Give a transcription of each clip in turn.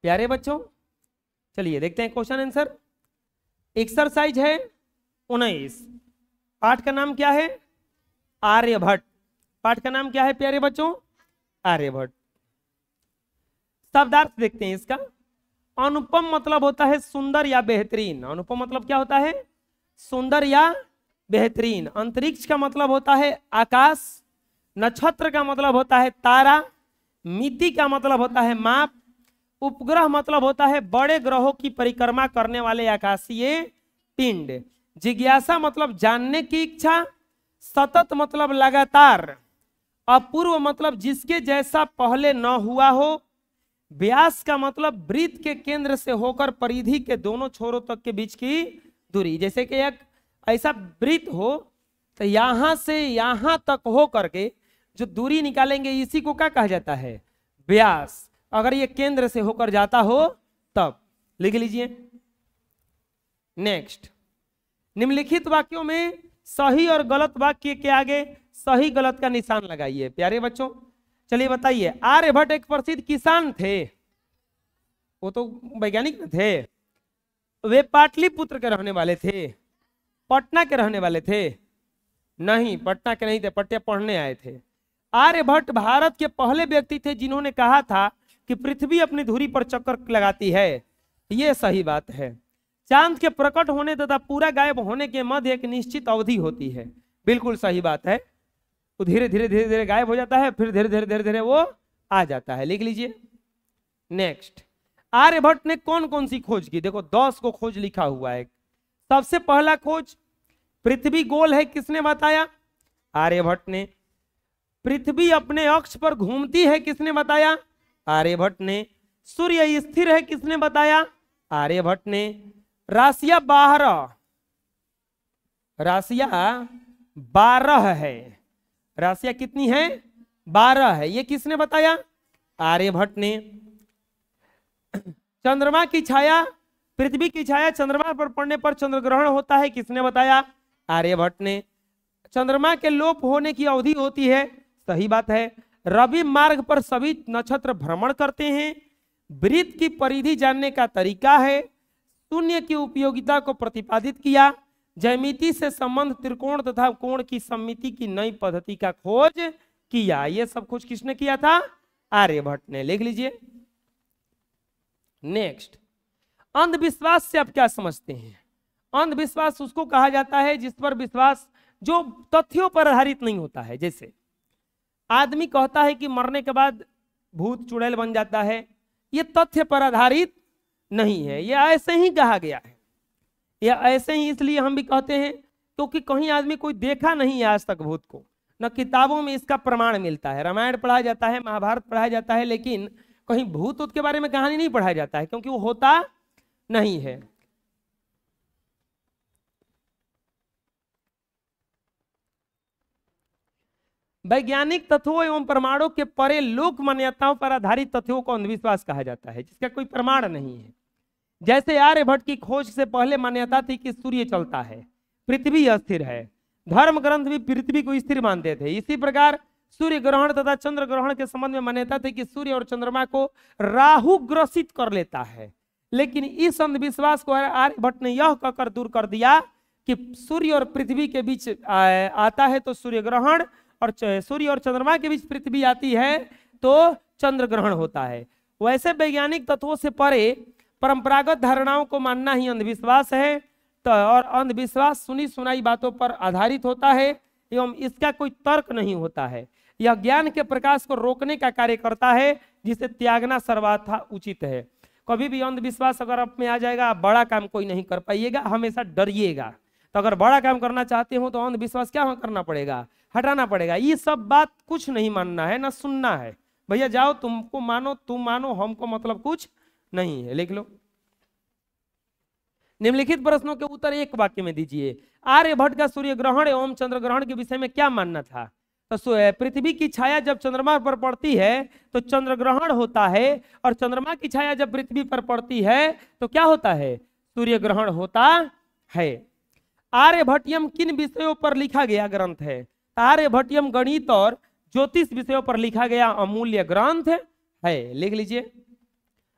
प्यारे बच्चों चलिए देखते हैं क्वेश्चन आंसर। एक्सरसाइज है 19, पाठ का नाम क्या है? आर्यभट्ट। पाठ का नाम क्या है प्यारे बच्चों? आर्यभट्ट। शब्दार्थ देखते हैं इसका। अनुपम मतलब होता है सुंदर या बेहतरीन। अनुपम मतलब क्या होता है? सुंदर या बेहतरीन। अंतरिक्ष का मतलब होता है आकाश। नक्षत्र का मतलब होता है तारा। मिति का मतलब होता है माप। उपग्रह मतलब होता है बड़े ग्रहों की परिक्रमा करने वाले आकाशीय पिंड। जिज्ञासा मतलब जानने की इच्छा। सतत मतलब लगातार। अपूर्व मतलब जिसके जैसा पहले न हुआ हो। व्यास का मतलब वृत्त के केंद्र से होकर परिधि के दोनों छोरों तक के बीच की दूरी। जैसे कि एक ऐसा वृत्त हो तो यहां से यहां तक हो करके जो दूरी निकालेंगे इसी को क्या कहा जाता है? व्यास। अगर ये केंद्र से होकर जाता हो तब। लिख लीजिए। नेक्स्ट, निम्नलिखित वाक्यों में सही और गलत वाक्य के आगे सही गलत का निशान लगाइए प्यारे बच्चों। चलिए बताइए। आर्यभट्ट एक प्रसिद्ध किसान थे। वो तो वैज्ञानिक थे। वे पाटलिपुत्र के रहने वाले थे। पटना के रहने वाले थे? नहीं, पटना के नहीं थे, पट्टे पढ़ने आए थे। आर्यभट्ट भारत के पहले व्यक्ति थे जिन्होंने कहा था कि पृथ्वी अपनी धुरी पर चक्कर लगाती है। यह सही बात है। चांद के प्रकट होने तथा पूरा गायब होने के मध्य एक निश्चित अवधि होती है। बिल्कुल सही बात है। वो धीरे धीरे धीरे धीरे गायब हो जाता है, फिर धीरे धीरे धीरे धीरे वो आ जाता है। लिख लीजिए। नेक्स्ट, आर्यभट्ट ने कौन कौन सी खोज की? देखो 10 को खोज लिखा हुआ है। सबसे पहला खोज, पृथ्वी गोल है, किसने बताया? आर्यभट्ट ने। पृथ्वी अपने अक्ष पर घूमती है, किसने बताया? आर्यभट्ट ने। सूर्य स्थिर है, किसने बताया? आर्यभट्ट ने। राशियां 12 है। राशियां कितनी है? 12 है। ये किसने बताया? आर्यभट्ट ने। चंद्रमा की छाया, पृथ्वी की छाया चंद्रमा पर पड़ने पर चंद्र ग्रहण होता है, किसने बताया? आर्यभट्ट ने। चंद्रमा के लोप होने की अवधि होती है, सही बात है। रवि मार्ग पर सभी नक्षत्र भ्रमण करते हैं। वृत्त की परिधि जानने का तरीका है। शून्य की उपयोगिता को प्रतिपादित किया। ज्यामिति से संबंध त्रिकोण तथा कोण की सममिति की नई पद्धति का खोज किया। यह सब खोज किसने किया था? आर्यभट्ट ने। लिख लीजिए। नेक्स्ट, अंधविश्वास से आप क्या समझते हैं? अंधविश्वास उसको कहा जाता है जिस पर विश्वास जो तथ्यों पर आधारित नहीं होता है। जैसे आदमी कहता है कि मरने के बाद भूत चुड़ैल बन जाता है, यह तथ्य पर आधारित नहीं है, यह ऐसे ही कहा गया है। यह ऐसे ही इसलिए हम भी कहते हैं क्योंकि कहीं आदमी कोई देखा नहीं है आज तक भूत को, न किताबों में इसका प्रमाण मिलता है। रामायण पढ़ाया जाता है, महाभारत पढ़ाया जाता है, लेकिन कहीं भूत के बारे में कहानी नहीं पढ़ाया जाता है क्योंकि वो होता नहीं है। वैज्ञानिक तथ्यों एवं प्रमाणों के परे लोक मान्यताओं पर आधारित तथ्यों को अंधविश्वास कहा जाता है जिसका कोई प्रमाण नहीं है। जैसे आर्यभट्ट की खोज से पहले मान्यता थी कि सूर्य चलता है, पृथ्वी अस्थिर है। धर्म ग्रंथ भी पृथ्वी को स्थिर मानते थे। इसी प्रकार सूर्य ग्रहण तथा चंद्र ग्रहण के संबंध में मान्यता थी कि सूर्य और चंद्रमा को राहु ग्रसित कर लेता है। लेकिन इस अंधविश्वास को आर्यभट्ट ने यह कहकर दूर कर दिया कि सूर्य और पृथ्वी के बीच आता है तो सूर्य ग्रहण, और सूर्य और चंद्रमा के बीच पृथ्वी आती है तो चंद्र ग्रहण होता है। वैसे वैज्ञानिक तत्वों से परे परंपरागत धारणाओं को मानना ही अंधविश्वास है। तो और अंधविश्वास सुनी सुनाई बातों पर आधारित होता है एवं इसका कोई तर्क नहीं होता है। यह ज्ञान के प्रकाश को रोकने का कार्य करता है जिसे त्यागना सर्वथा उचित है। कभी भी अंधविश्वास अगर आप में आ जाएगा, आप बड़ा काम कोई नहीं कर पाइएगा, हमेशा डरिएगा। तो अगर बड़ा काम करना चाहते हो तो अंधविश्वास क्या करना पड़ेगा? हटाना पड़ेगा। ये सब बात कुछ नहीं मानना है ना सुनना है। भैया जाओ, तुमको मानो तुम मानो, हमको मतलब कुछ नहीं है। लिख लो। निम्नलिखित प्रश्नों के उत्तर एक वाक्य में दीजिए। आर्यभट्ट का सूर्य ग्रहण एवं चंद्र ग्रहण के विषय में क्या मानना था? तो पृथ्वी की छाया जब चंद्रमा पर पड़ती है तो चंद्र ग्रहण होता है, और चंद्रमा की छाया जब पृथ्वी पर पड़ती है तो क्या होता है? सूर्य ग्रहण होता है। आर्यभट्टियम किन विषयों पर लिखा गया ग्रंथ है? आर्यभट्टियम गणित और ज्योतिष विषयों पर लिखा गया अमूल्य ग्रंथ है। लिख लीजिए।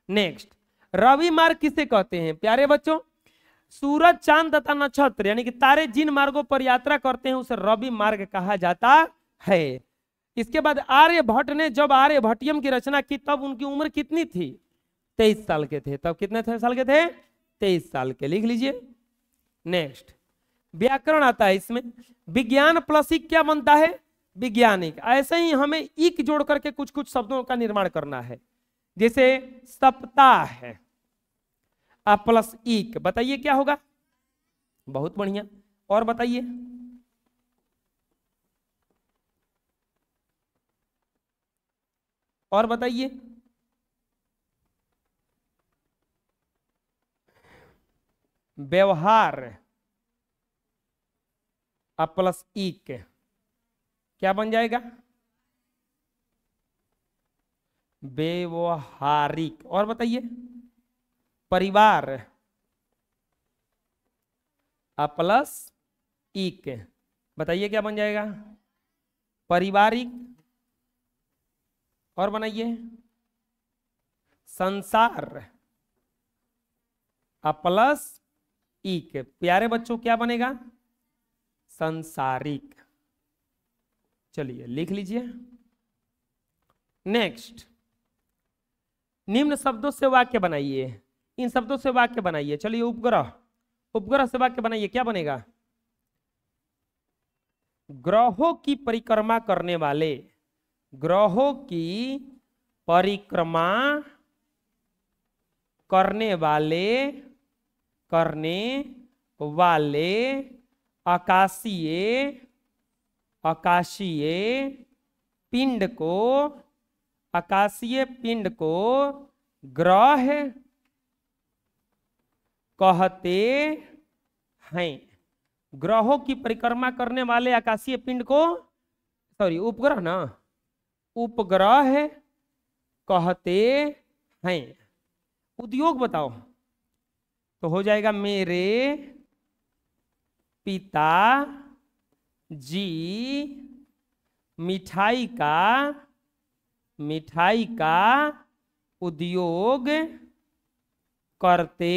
नेक्स्ट, रवि मार्ग किसे कहते हैं प्यारे बच्चों? सूरज, चांद तथा नक्षत्र यानी कि तारे जिन मार्गों पर यात्रा करते हैं उसे रवि मार्ग कहा जाता है। इसके बाद आर्यभट्ट ने, जब आर्यभट्टियम की रचना की तब उनकी उम्र कितनी थी? 23 साल के थे। तब कितने साल के थे? 23 साल के। लिख लीजिए। नेक्स्ट व्याकरण आता है इसमें। विज्ञान प्लस इक क्या बनता है? विज्ञानिक। ऐसे ही हमें इक जोड़ करके कुछ कुछ शब्दों का निर्माण करना है। जैसे सप्ताह है, प्लस इक, बताइए क्या होगा? बहुत बढ़िया। और बताइए। और बताइए। व्यवहार प्लस इक क्या बन जाएगा? व्यवहारिक। और बताइए। परिवार प्लस इक, बताइए क्या बन जाएगा? पारिवारिक। और बनाइए। संसार प्लस इक, प्यारे बच्चों क्या बनेगा? संसारिक। चलिए लिख लीजिए। नेक्स्ट, निम्न शब्दों से वाक्य बनाइए। इन शब्दों से वाक्य बनाइए। चलिए उपग्रह, उपग्रह से वाक्य बनाइए। क्या बनेगा? ग्रहों की परिक्रमा करने वाले, ग्रहों की परिक्रमा करने वाले, करने वाले आकाशीय, आकाशीय पिंड को, आकाशीय पिंड को ग्रह कहते हैं। ग्रहों की परिक्रमा करने वाले आकाशीय पिंड को, सॉरी उपग्रह ना, उपग्रह कहते हैं। उद्योग बताओ तो हो जाएगा मेरे पिता जी मिठाई का, मिठाई का उद्योग करते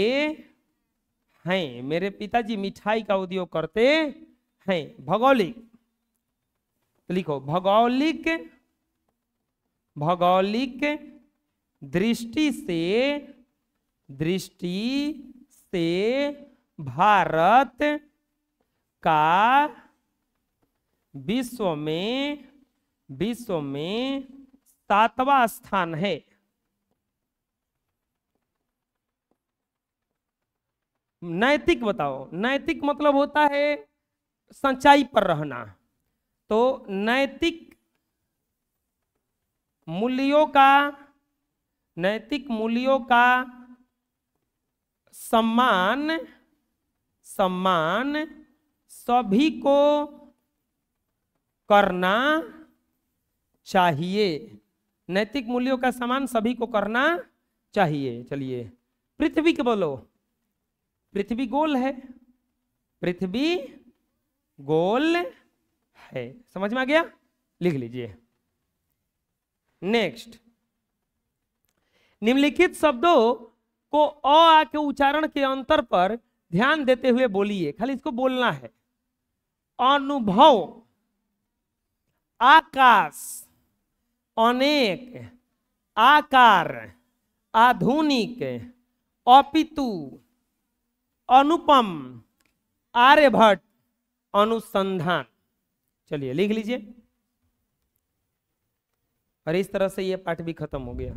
हैं। मेरे पिताजी मिठाई का उद्योग करते हैं। भौगोलिक, तो लिखो भौगोलिक, भौगोलिक दृष्टि से, दृष्टि से भारत का विश्व में, विश्व में 7वां स्थान है। नैतिक बताओ। नैतिक मतलब होता है सच्चाई पर रहना। तो नैतिक मूल्यों का, नैतिक मूल्यों का सम्मान, सम्मान सभी को करना चाहिए। नैतिक मूल्यों का सम्मान सभी को करना चाहिए। चलिए पृथ्वी के बोलो। पृथ्वी गोल है, पृथ्वी गोल है। समझ में आ गया? लिख लीजिए। नेक्स्ट, निम्नलिखित शब्दों को अ आ के उच्चारण के अंतर पर ध्यान देते हुए बोलिए। खाली इसको बोलना है। अनुभव, आकाश, अनेक, आकार, आधुनिक, अपितु, अनुपम, आर्यभट्ट, अनुसंधान। चलिए लिख लीजिए। और इस तरह से ये पाठ भी खत्म हो गया।